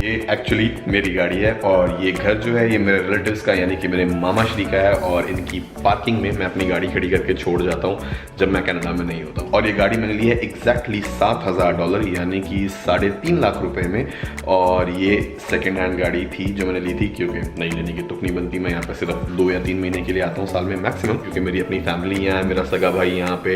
ये एक्चुअली मेरी गाड़ी है और ये घर जो है ये मेरे रिलेटिव्स का यानी कि मेरे मामा श्री का है और इनकी पार्किंग में मैं अपनी गाड़ी खड़ी करके छोड़ जाता हूँ जब मैं कनाडा में नहीं होता। और ये गाड़ी मैंने ली है एग्जैक्टली $7,000 यानी कि 3.5 लाख रुपए में। और ये सेकेंड हैंड गाड़ी थी जो मैंने ली थी, क्योंकि नई लेने की तुक नहीं बनती। मैं यहाँ पे सिर्फ 2 या 3 महीने के लिए आता हूँ साल में मैक्सिमम, क्योंकि मेरी अपनी फैमिली यहाँ है, मेरा सगा भाई यहाँ पे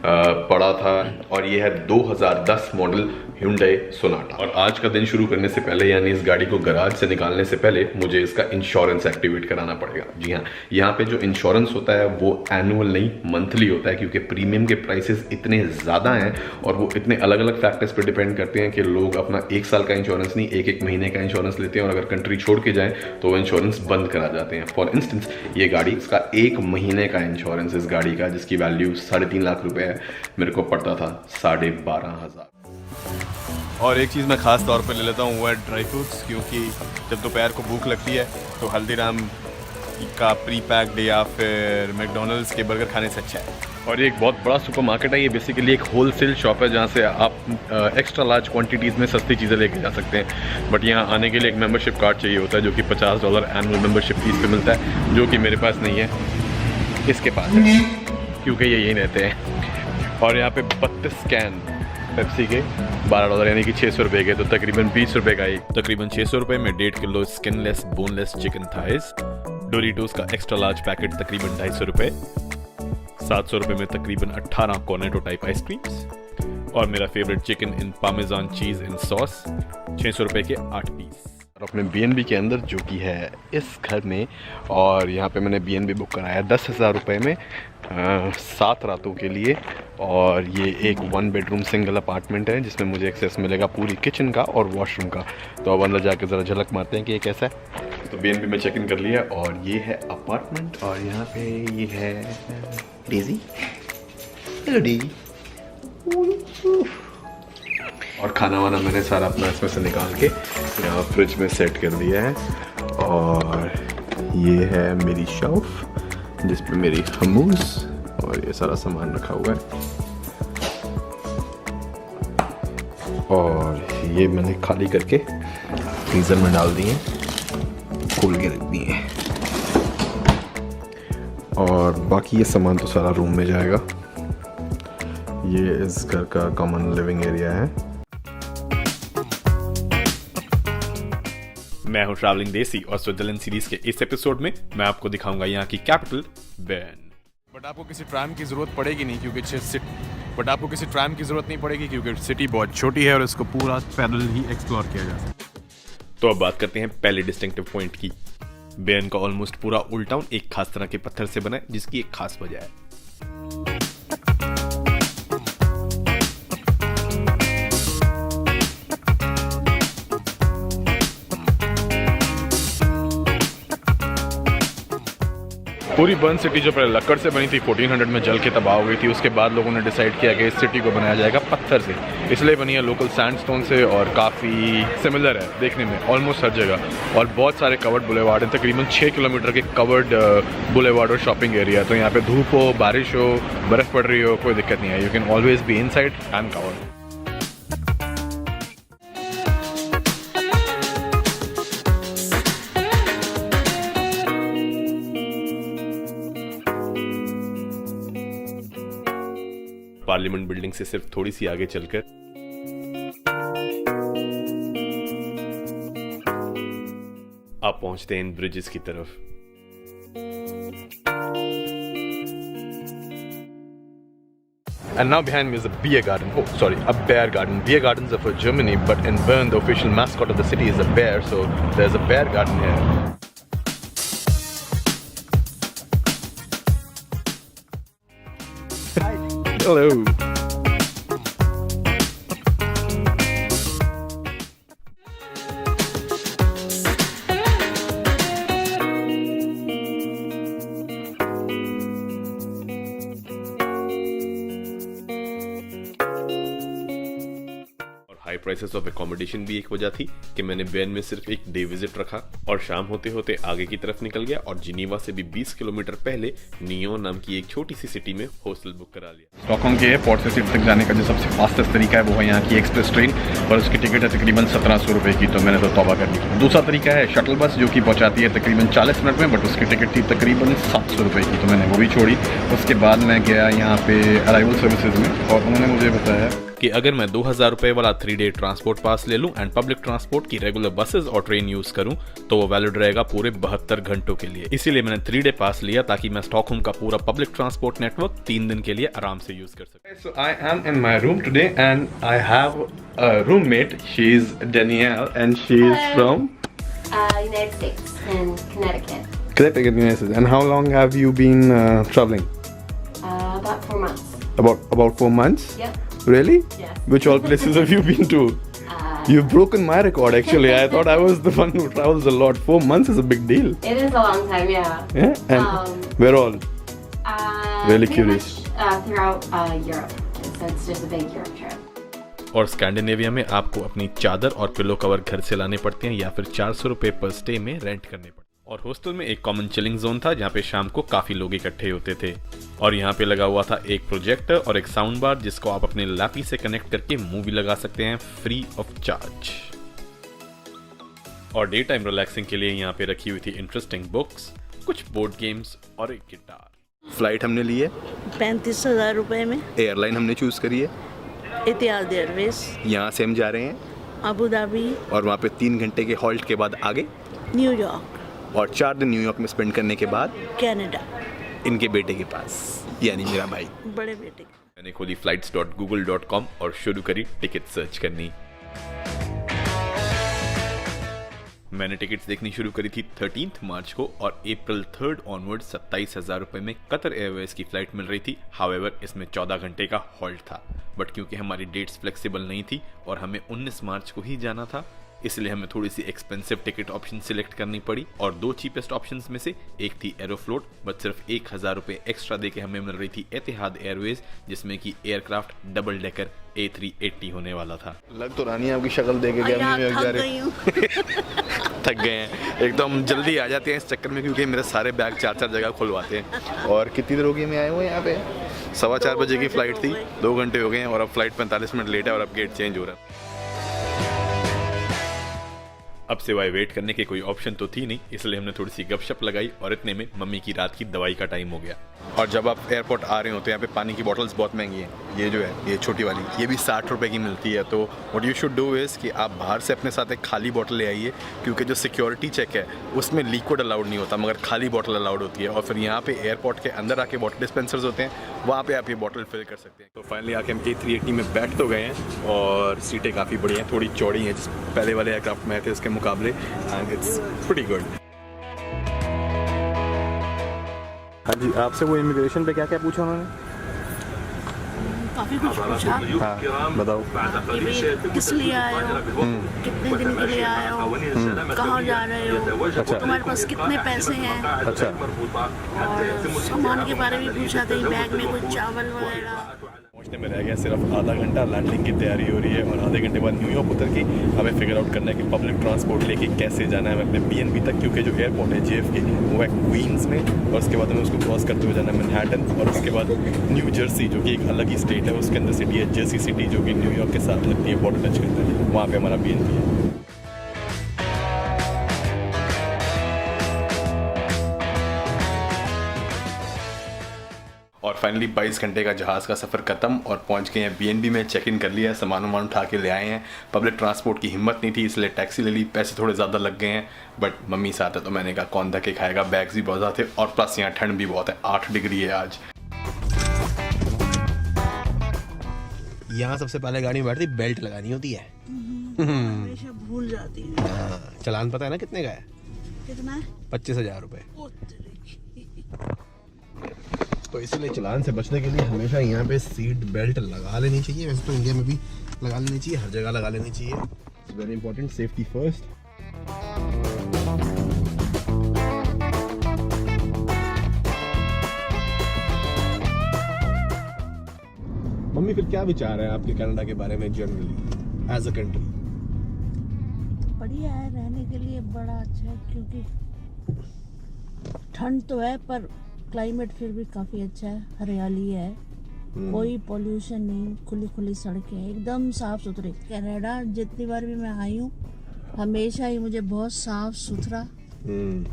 पड़ा था। और ये है 2010 मॉडल Hyundai Sonata। और आज का दिन शुरू करने से पहले यानी इस गाड़ी को गराज से निकालने से पहले मुझे इसका इंश्योरेंस एक्टिवेट कराना पड़ेगा। जी हाँ, यहाँ पे जो इंश्योरेंस होता है वो एनुअल नहीं मंथली होता है, क्योंकि प्रीमियम के प्राइसेस इतने ज़्यादा हैं और वो इतने अलग अलग फैक्टर्स पे डिपेंड करते हैं कि लोग अपना 1 साल का इंश्योरेंस नहीं 1-1 महीने का इंश्योरेंस लेते हैं और अगर कंट्री छोड़ के जाएँ तो वो इंश्योरेंस बंद करा जाते हैं। फॉर इंस्टेंस ये गाड़ी, इसका 1 महीने का इंश्योरेंस इस गाड़ी का जिसकी वैल्यू 3.5 लाख रुपए है, मेरे को पड़ता था 12,500। और एक चीज़ मैं ख़ास तौर पे ले लेता हूँ वो है ड्राई फ्रूट्स, क्योंकि जब दोपहर को भूख लगती है तो हल्दीराम का प्री पैक्ड या फिर मैकडोनल्ड्स के बर्गर खाने से अच्छा है। और ये एक बहुत बड़ा सुपरमार्केट है। ये बेसिकली एक होलसेल शॉप है जहाँ से आप एक्स्ट्रा लार्ज क्वांटिटीज़ में सस्ती चीज़ें लेके जा सकते हैं। बट यहाँ आने के लिए एक मेंबरशिप कार्ड चाहिए होता है जो कि $50 एनुअल मेंबरशिप फीस पे मिलता है, जो कि मेरे पास नहीं है, इसके पास है क्योंकि ये यहीं रहते हैं। और यहाँ पे 32 कैन पेप्सी के $12 यानी कि 600 रुपये के, तो तकरीबन 20 रुपये का एक। तकरीबन 600 रुपये में 1.5 kilo skinless boneless chicken thighs, Doritos का एक्स्ट्रा लार्ज पैकेट तकरीबन 250 रुपये, 700 रुपये में तकरीबन 18 कॉर्नेटो टाइप आइसक्रीम्स और मेरा favourite chicken in parmesan cheese in sauce 600 रुपये के 8 पीस। और अपने BNB के अंदर जो कि है इस घर में, और यहाँ पे मैंने BNB बुक कराया 10,000 रुपये में 7 रातों के लिए। और ये एक 1 बेडरूम सिंगल अपार्टमेंट है जिसमें मुझे एक्सेस मिलेगा पूरी किचन का और वॉशरूम का। तो अब अंदर जाके ज़रा झलक मारते हैं कि ये कैसा है। तो BNB में चेक इन कर लिया और ये है अपार्टमेंट। और यहाँ पे ये है डेज़ी। Hello daisy. और खाना वाना मैंने सारा अपना इसमें से निकाल के यहाँ फ्रिज में सेट कर दिया है। और ये है मेरी शेल्फ जिस पे मेरी हमूस और ये सारा सामान रखा हुआ है। और ये मैंने खाली करके फ्रीज़र में डाल दिए, खोल के रख दिए। और बाकी ये सामान तो सारा रूम में जाएगा। ये इस घर का कॉमन लिविंग एरिया है। मैं हूँ ट्रैवलिंग देसी और स्विट्जरलैंड सीरीज के इस एपिसोड में मैं आपको दिखाऊंगा यहाँ की कैपिटल बेर्न। बट आपको किसी ट्रैम की ज़रूरत पड़ेगी नहीं क्योंकि सिटी बहुत छोटी है और इसको पूरा पैदल ही एक्सप्लोर किया जा सकता है। तो अब बात करते हैं पहले डिस्टिंक्टिव पॉइंट की। बेर्न का ऑलमोस्ट पूरा ओल्ड टाउन एक खास तरह के पत्थर से बना है जिसकी एक खास वजह है। पूरी बर्न सिटी जो पहले लकड़ से बनी थी 1400 में जल के तबाह हो गई थी। उसके बाद लोगों ने डिसाइड किया कि इस सिटी को बनाया जाएगा पत्थर से, इसलिए बनी है लोकल सैंडस्टोन से और काफ़ी सिमिलर है देखने में ऑलमोस्ट हर जगह। और बहुत सारे कवर्ड बुलेवार्ड हैं, तकरीबन 6 किलोमीटर के कवर्ड बुलेवार्ड और शॉपिंग एरिया। तो यहाँ पे धूप हो, बारिश हो, बर्फ़ पड़ रही हो, कोई दिक्कत नहीं है। You can always be inside and covered. Parliament building से सिर्फ थोड़ी सी आगे चलकर आप पहुंचते हैं इन ब्रिजेस की तरफ। And now behind me is a beer garden. Oh, sorry, a bear garden. Beer gardens are for Germany, but in Bern, the official mascot of the city is a bear, so there's a bear garden here. Hello. Prices of accommodation भी एक वजह थी कि मैंने when में सिर्फ एक day visit रखा और शाम होते होते आगे की तरफ निकल गया और जिनीवा से भी 20 किलोमीटर पहले नियोन नाम की एक छोटी सी सिटी में हॉस्टल बुक करा लिया। स्टॉकहोम के एयरपोर्ट से सिटी तक जाने का जो सबसे फास्टेस्ट तरीका है वो है यहाँ की एक्सप्रेस ट्रेन और उसकी टिकट है तकरीबन 1700 रुपये की, तो मैंने तो तौबा कर ली। दूसरा तरीका है शटल बस जो कि पहुँचाती है तकरीबन 40 मिनट में, बट उसकी टिकट थी तकरीबन 700 रुपये की, तो मैंने वो भी छोड़ी। उसके बाद मैं गया यहाँ पे अराइवल सर्विसेज में और उन्होंने मुझे बताया कि अगर मैं 2000 रुपए वाला 3-डे ट्रांसपोर्ट पास ले लूं एंड पब्लिक ट्रांसपोर्ट की रेगुलर बसेस और ट्रेन यूज करूं तो वो वैलिड रहेगा पूरे 72 घंटों के लिए। इसीलिए मैंने 3-डे पास लिया ताकि मैं स्टॉकहोम का पूरा पब्लिक ट्रांसपोर्ट नेटवर्क 3 दिन के लिए आराम से यूज कर सकूं। So I am in my room today and I have a roommate. She is Danielle and she is from United States in Connecticut. Connecticut, United States. And how long have you been traveling? About 4 months. About 4 months? Yep. Really? Yes. Which all places have you been to? You've broken my record actually. I thought I was the one who travels a lot. 4 months is a big deal. It is a long time, yeah. Yeah? And where all? Really Pretty curious. much, throughout Europe. It's just a big Europe trip. और Scandinavia में आपको अपनी चादर और pillow cover घर से लाने पड़ते हैं या फिर 400 रुपए पर स्टे में रेंट करने पड़ते हैं। और हॉस्टल में एक कॉमन चिलिंग जोन था जहाँ पे शाम को काफी लोग इकट्ठे होते थे और यहाँ पे लगा हुआ था एक प्रोजेक्टर और एक साउंड बार जिसको आप अपने लैपी से कनेक्ट करके मूवी लगा सकते हैं फ्री ऑफ चार्ज। और डे टाइम रिलैक्सिंग के लिए यहाँ पे रखी हुई थी इंटरेस्टिंग बुक्स, कुछ बोर्ड गेम्स और एक गिटार। फ्लाइट हमने ली है 35,000 रुपए में। एयरलाइन हमने चूज करी है इतिहाद एयरवेज। यहाँ से हम जा रहे हैं अबू धाबी और वहाँ पे 3 घंटे के हॉल्ट के बाद आगे न्यूयॉर्क और 4 दिन न्यूयॉर्क में स्पेंड करने के बाद कनाडा इनके बेटे के पास, यानी मेरा भाई। बड़े बेटे। मैंने खोली flights.google.com और शुरू करी टिकट सर्च करनी। मैंने टिकट्स देखनी शुरू करी थी 13 मार्च को और अप्रैल 3 ऑनवर्ड 27,000 रुपए में कतर एयरवेज की फ्लाइट मिल रही थी। हाउएवर इसमें 14 घंटे का हॉल्ट था, बट क्योंकि हमारी डेट्स फ्लेक्सिबल नहीं थी और हमें 19 मार्च को ही जाना था इसलिए हमें थोड़ी सी एक्सपेंसिव टिकट ऑप्शन सिलेक्ट करनी पड़ी और 2 चीपेस्ट ऑप्शंस में से एक थी एरोफ्लोट, बट सिर्फ 1000 रुपए एक्स्ट्रा देके हमें मिल रही थी एतिहाद एयरवेज जिसमें कि एयरक्राफ्ट डबल डेकर A380 होने वाला था। लग तो रानी आपकी शक्ल देख के न्यूयॉर्क जा रहे हो। थक गए हैं एकदम, जल्दी आ जाते हैं इस चक्कर में क्योंकि मेरे सारे बैग 4-4 जगह खुलवाते हैं। और कितनी देर हो गई मैं आए हुए यहाँ पे? 4:15 बजे की फ्लाइट थी, 2 घंटे हो गए हैं और अब फ्लाइट 45 मिनट लेट है और अब गेट चेंज हो रहा है। अब सिवाय वेट करने के कोई ऑप्शन तो थी नहीं, इसलिए हमने थोड़ी सी गपशप लगाई और इतने में मम्मी की रात की दवाई का टाइम हो गया। और जब आप एयरपोर्ट आ रहे हो तो यहाँ पे पानी की बॉटल्स बहुत महंगी हैं। ये जो है ये छोटी वाली ये भी 60 रुपए की मिलती है। तो what you should do is कि आप बाहर से अपने साथ एक खाली बॉटल ले आइए क्योंकि जो सिक्योरिटी चेक है उसमें लिक्विड अलाउड नहीं होता मगर खाली बॉटल अलाउड होती है। और फिर यहाँ पे एयरपोर्ट के अंदर आके वाटर डिस्पेंसर्स होते हैं, वहाँ पे आप ये बॉटल फिल कर सकते हैं। तो फाइनली आके हम A380 में बैठ तो गए हैं और सीटें काफ़ी बड़ी हैं, थोड़ी चौड़ी हैं जिस पहले वाले एयरक्राफ्ट में थे उसके मुकाबले, एंड इट्स प्रीटी गुड। हाँ जी, आपसे वो इमिग्रेशन पे क्या क्या पूछा उन्होंने? काफी कुछ पूछा। हाँ बताओ। कि भाई किस लिए आए हो, कितने दिन के लिए आए हो, कहाँ जा रहे हो, तुम्हारे पास कितने पैसे हैं, अच्छा। और सामान के बारे में पूछा, कहीं बैग में कोई चावल वगैरह। पहुंचने में रह गया सिर्फ आधा घंटा, लैंडिंग की तैयारी हो रही है और आधे घंटे बाद न्यूयॉर्क उतर के हमें फिगर आउट करना है कि पब्लिक ट्रांसपोर्ट लेके कैसे जाना है अपने BNB तक, क्योंकि जो एयरपोर्ट है JFK वो है क्वींस में और उसके बाद हमें उसको क्रॉस करते हुए जाना है मैनहट्टन और उसके बाद न्यू जर्सी जो कि एक अलग ही स्टेट है, उसके अंदर सिटी है जर्सी सिटी जो कि न्यूयॉर्क के साथ लगती है, बॉर्डर टच करता है, वहाँ पर हमारा BNB है। और फाइनली 22 घंटे का जहाज़ का सफ़र ख़त्म और पहुंच गए हैं BNB में। चेक इन कर लिया है, सामान वामान उठा के ले आए हैं। पब्लिक ट्रांसपोर्ट की हिम्मत नहीं थी इसलिए टैक्सी ले ली, पैसे थोड़े ज़्यादा लग गए हैं, बट मम्मी साथ है तो मैंने कहा कौन धक्के खाएगा। बैग्स भी बहुत ज़्यादा थे और प्लस यहाँ ठंड भी बहुत है, 8 डिग्री है आज। यहाँ सबसे पहले गाड़ी में बैठती बेल्ट लगानी होती है। हमेशा भूल जाती है। हाँ, चलान पता है ना कितने का है? कितना है? 25,000 रुपये। ओ तेरी। तो इसलिए चलान से बचने के लिए हमेशा यहाँ पे सीट बेल्ट लगा लेनी चाहिए। वैसे तो इंडिया में भी लगा लेनी चाहिए, हर जगह लगा लेनी चाहिए। It's very important, safety first. Mummy फिर क्या विचार है आपके कनाडा के बारे में जनरली एज अ कंट्री? बढ़िया है रहने के लिए, बड़ा अच्छा है क्योंकि ठंड तो है पर क्लाइमेट फिर भी काफ़ी अच्छा है, हरियाली है, कोई पोल्यूशन नहीं, खुली खुली सड़कें, एकदम साफ सुथरी। कनाडा जितनी बार भी मैं आई हूँ हमेशा ही मुझे बहुत साफ सुथरा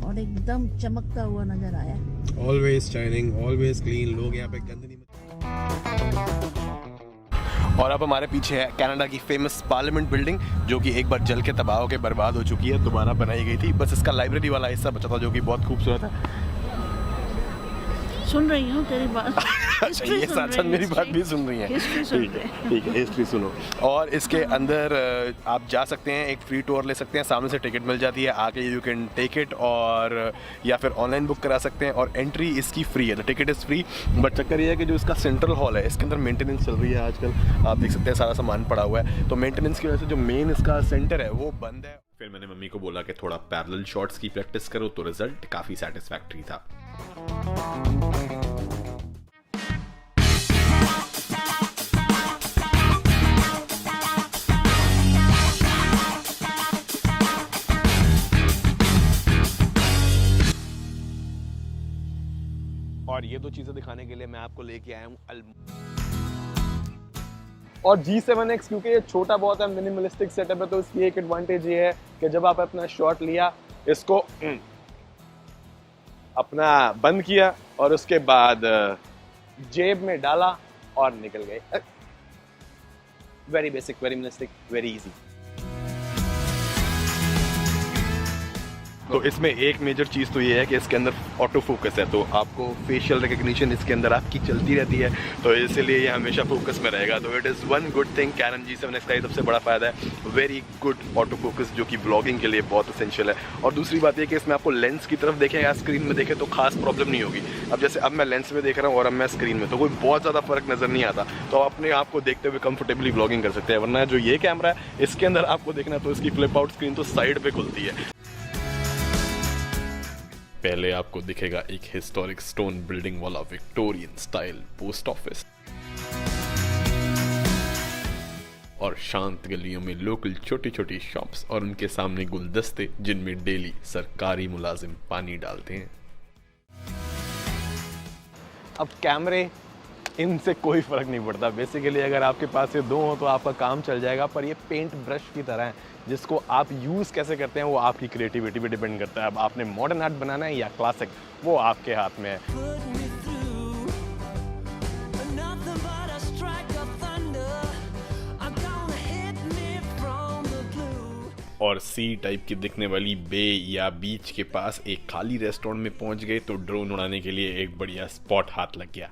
और एकदम चमकता हुआ नजर आया। ऑलवेज शाइनिंग, ऑलवेज क्लीन, लोग यहाँ पे गंद नहीं। और अब हमारे पीछे है कनाडा की फेमस पार्लियामेंट बिल्डिंग, जो कि एक बार जल के तबाह होकर बर्बाद हो चुकी है, दोबारा बनाई गई थी। बस इसका लाइब्रेरी वाला हिस्सा बचा था जो कि बहुत खूबसूरत है। सुन रही हूँ तेरी बात। अच्छा, ये साथ साथ मेरी बात भी सुन रही है। ठीक है, हिस्ट्री सुनो। और इसके अंदर आप जा सकते हैं, एक फ्री टूर ले सकते हैं, सामने से टिकट मिल जाती है, आके यू कैन टेक इट, और या फिर ऑनलाइन बुक करा सकते हैं। और एंट्री इसकी फ्री है, the ticket is free. But चक्कर ये है कि जो इसका सेंट्रल हॉल है इसके अंदर मेंटेनेंस चल रही है आजकल, आप देख सकते हैं सारा सामान पड़ा हुआ है, तो मेंटेनेंस की वजह से जो मेन इसका सेंटर है वो बंद है। फिर मैंने मम्मी को बोला कि थोड़ा पैरेलल शॉट्स की प्रैक्टिस करो, तो रिजल्ट काफ़ी सेटिस्फैक्टरी था। और ये दो चीज़ें दिखाने के लिए मैं आपको लेके आया हूँ और G7X, क्योंकि ये छोटा बहुत है, मिनिमलिस्टिक सेटअप है, तो इसकी एक एडवांटेज ये है कि जब आप अपना शॉट लिया, इसको अपना बंद किया और उसके बाद जेब में डाला और निकल गए। Very basic, very minimalistic, very easy. तो इसमें एक मेजर चीज़ तो ये है कि इसके अंदर ऑटो फोकस है, तो आपको फेशियल रिकग्निशन इसके अंदर आपकी चलती रहती है, तो इसलिए ये हमेशा फोकस में रहेगा। तो it is one good thing, Canon G7X का ये सबसे बड़ा फ़ायदा है, वेरी गुड ऑटो फोकस, जो कि ब्लॉगिंग के लिए बहुत असेंशियल है। और दूसरी बात ये कि इसमें आपको लेंस की तरफ देखें या स्क्रीन में देखें तो खास प्रॉब्लम नहीं होगी। अब जैसे अब मैं लेंस में देख रहा हूँ और अब मैं स्क्रीन में, तो कोई बहुत ज़्यादा फ़र्क नज़र नहीं आता, तो आप अपने आप को देखते हुए कंफर्टेबली ब्लॉगिंग कर सकते हैं। वरना जो ये कैमरा है इसके अंदर आपको देखना तो इसकी फ्लिप आउट स्क्रीन तो साइड पर खुलती है। पहले आपको दिखेगा एक हिस्टोरिक स्टोन बिल्डिंग वाला विक्टोरियन स्टाइल पोस्ट ऑफिस, और शांत गलियों में लोकल छोटी छोटी शॉप्स और उनके सामने गुलदस्ते जिनमें डेली सरकारी मुलाजिम पानी डालते हैं। अब कैमरे, इनसे कोई फ़र्क नहीं पड़ता। बेसिकली अगर आपके पास ये दो हो तो आपका काम चल जाएगा, पर ये पेंट ब्रश की तरह है, जिसको आप यूज़ कैसे करते हैं वो आपकी क्रिएटिविटी पे डिपेंड करता है। अब आपने मॉडर्न आर्ट बनाना है या क्लासिक, वो आपके हाथ में है। और सी टाइप की दिखने वाली बे या बीच के पास एक खाली रेस्टोरेंट में पहुंच गए तो ड्रोन उड़ाने के लिए एक बढ़िया स्पॉट हाथ लग गया।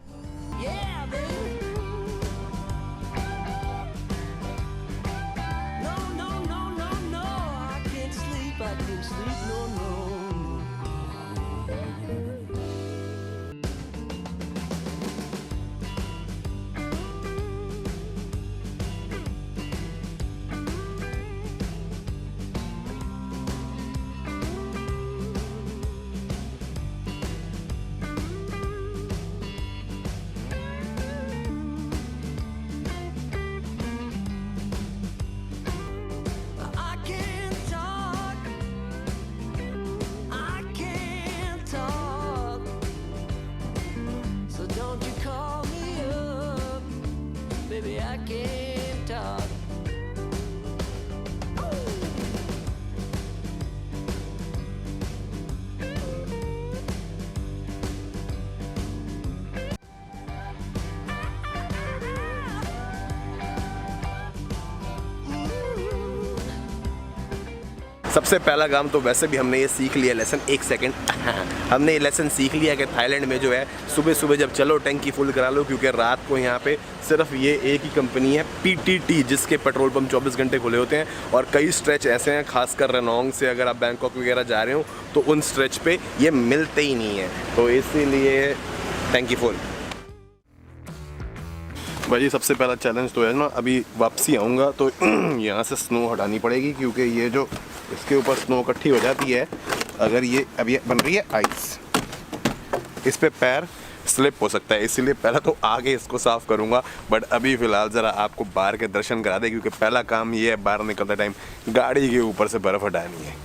सबसे पहला काम तो वैसे भी हमने ये सीख लिया लेसन, एक सेकंड हमने ये लेसन सीख लिया कि थाईलैंड में जो है सुबह सुबह जब चलो टैंकी फुल करा लो, क्योंकि रात को यहाँ पे सिर्फ ये एक ही कंपनी है PTT, जिसके पेट्रोल पंप 24 घंटे खुले होते हैं। और कई स्ट्रेच ऐसे हैं, खासकर रनोंग से अगर आप बैंकॉक वगैरह जा रहे हो तो उन स्ट्रेच पे ये मिलते ही नहीं है, तो इसीलिए टैंकी फुल। भाई सबसे पहला चैलेंज तो है ना, अभी वापसी आऊँगा तो यहाँ से स्नो हटानी पड़ेगी, क्योंकि ये जो इसके ऊपर स्नो इकट्ठी हो जाती है, अगर ये अब ये बन रही है आइस, इस पे पैर स्लिप हो सकता है, इसीलिए पहले तो आगे इसको साफ़ करूँगा। बट अभी फ़िलहाल ज़रा आपको बाहर के दर्शन करा दे, क्योंकि पहला काम ये है बाहर निकलते टाइम गाड़ी के ऊपर से बर्फ़ हटानी है।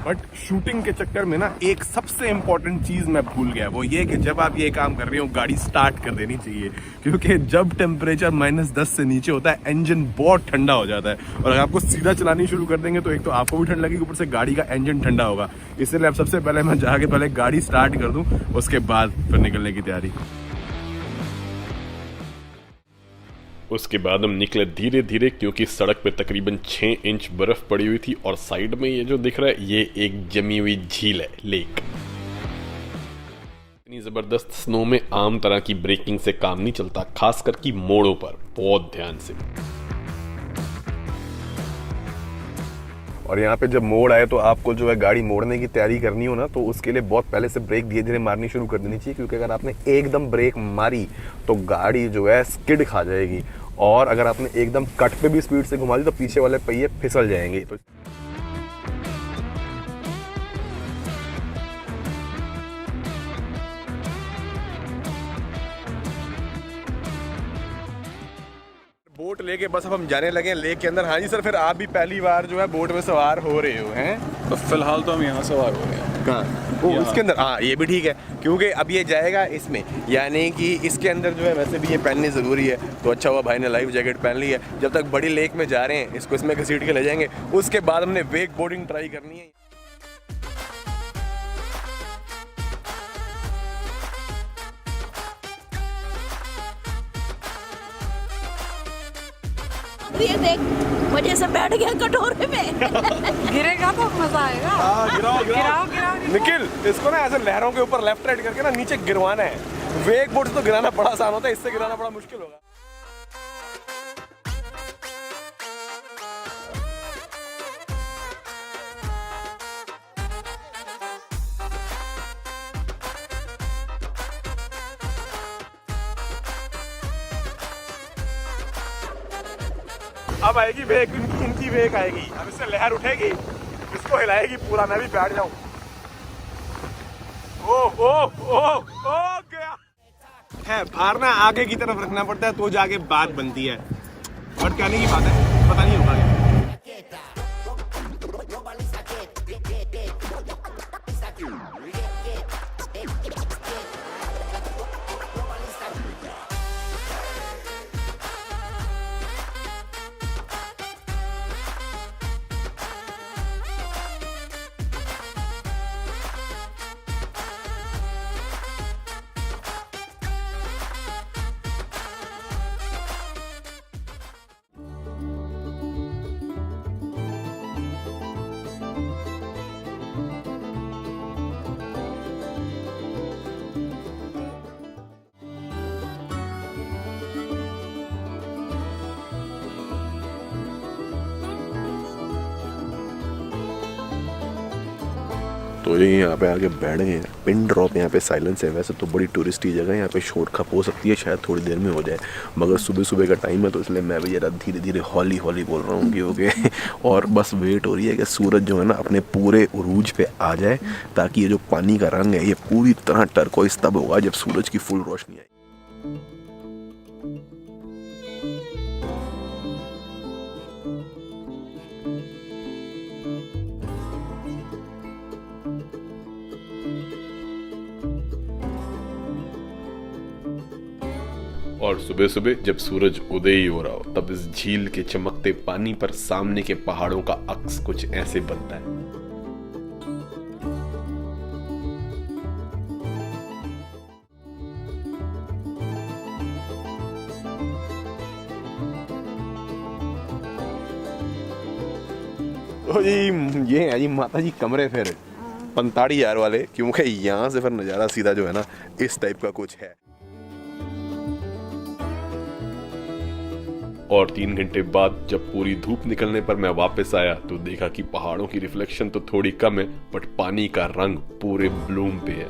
बट शूटिंग के चक्कर में ना एक सबसे इम्पोर्टेंट चीज़ मैं भूल गया, वो ये कि जब आप ये काम कर रहे हो गाड़ी स्टार्ट कर देनी चाहिए, क्योंकि जब टेम्परेचर -10 से नीचे होता है इंजन बहुत ठंडा हो जाता है। और अगर आपको सीधा चलानी शुरू कर देंगे तो एक तो आपको भी ठंड लगेगी, ऊपर से गाड़ी का इंजन ठंडा होगा। इसलिए अब सबसे पहले मैं जाके पहले गाड़ी स्टार्ट कर दूँ, उसके बाद फिर निकलने की तैयारी। उसके बाद हम निकले धीरे धीरे, क्योंकि सड़क पे तकरीबन 6 इंच बर्फ पड़ी हुई थी और साइड में ये जो दिख रहा है ये एक जमी हुई झील है, लेक। इतनी ज़बरदस्त स्नो में आम तरह की ब्रेकिंग से काम नहीं चलता, खासकर की मोड़ों पर बहुत ध्यान से। और यहाँ पे जब मोड़ आए तो आपको जो है गाड़ी मोड़ने की तैयारी करनी हो ना, तो उसके लिए बहुत पहले से ब्रेक धीरे धीरे मारनी शुरू कर देनी चाहिए, क्योंकि अगर आपने एकदम ब्रेक मारी तो गाड़ी जो है स्किड खा जाएगी। और अगर आपने एकदम कट पे भी स्पीड से घुमा दी तो पीछे वाले पहिए फिसल जाएंगे। तो बोट लेके बस अब हम जाने लगे हैं लेक के अंदर। हाँ जी सर, फिर आप भी पहली बार जो है बोट में सवार हो रहे हो हैं? तो फिलहाल तो हम यहाँ सवार हो रहे हैं। कहाँ? वो उसके अंदर? हाँ ये भी ठीक है, क्योंकि अब ये जाएगा इसमें, यानी कि इसके अंदर जो है वैसे भी ये पहननी ज़रूरी है। तो अच्छा हुआ भाई ने लाइफ जैकेट पहन ली है। जब तक बड़ी लेक में जा रहे हैं इसको इसमें घसीट के ले जाएंगे, उसके बाद हमने वेक बोर्डिंग ट्राई करनी है। ये देख मजे से बैठ गया कटोरे में। गिरेगा तो मजा आएगा। गिराओ। निखिल, इसको ना ऐसे लहरों के ऊपर लेफ्ट राइट करके ना नीचे गिरवाना है। वेक बोर्ड तो गिराना बड़ा आसान होता है, इससे गिराना बड़ा मुश्किल होगा। अब आएगी वेक, इनकी वेक आएगी। अब इससे लहर उठेगी, इसको हिलाएगी पूरा। मैं भी बैठ जाऊं। ओह ओह ओह ओह गया है। बाहर ना आगे की तरफ रखना पड़ता है तो जाके बात बनती है। बट कहने की बात है, पता नहीं होगा। तो ये यहाँ पे आके बैठ गए हैं। पिन ड्रॉप यहाँ पे साइलेंस है। वैसे तो बड़ी टूरिस्टी जगह है, यहाँ पे शोर खप हो सकती है, शायद थोड़ी देर में हो जाए, मगर सुबह सुबह का टाइम है तो इसलिए मैं भी ज़रा धीरे धीरे हौली हौली बोल रहा हूँ क्योंकि और बस वेट हो रही है कि सूरज जो है ना अपने पूरे उरूज पे आ जाए, ताकि ये जो पानी का रंग है ये पूरी तरह टर्कोइस तब होगा जब सूरज की फुल रोशनी आए। और सुबह सुबह जब सूरज उदय ही हो रहा हो तब इस झील के चमकते पानी पर सामने के पहाड़ों का अक्स कुछ ऐसे बनता है। तो जी ये है जी माता जी कमरे फिर 45,000 वाले, क्योंकि यहाँ से फिर नज़ारा सीधा जो है ना इस टाइप का कुछ है। और 3 घंटे बाद जब पूरी धूप निकलने पर मैं वापस आया तो देखा कि पहाड़ों की रिफ्लेक्शन तो थोड़ी कम है, बट पानी का रंग पूरे ब्लूम पे है।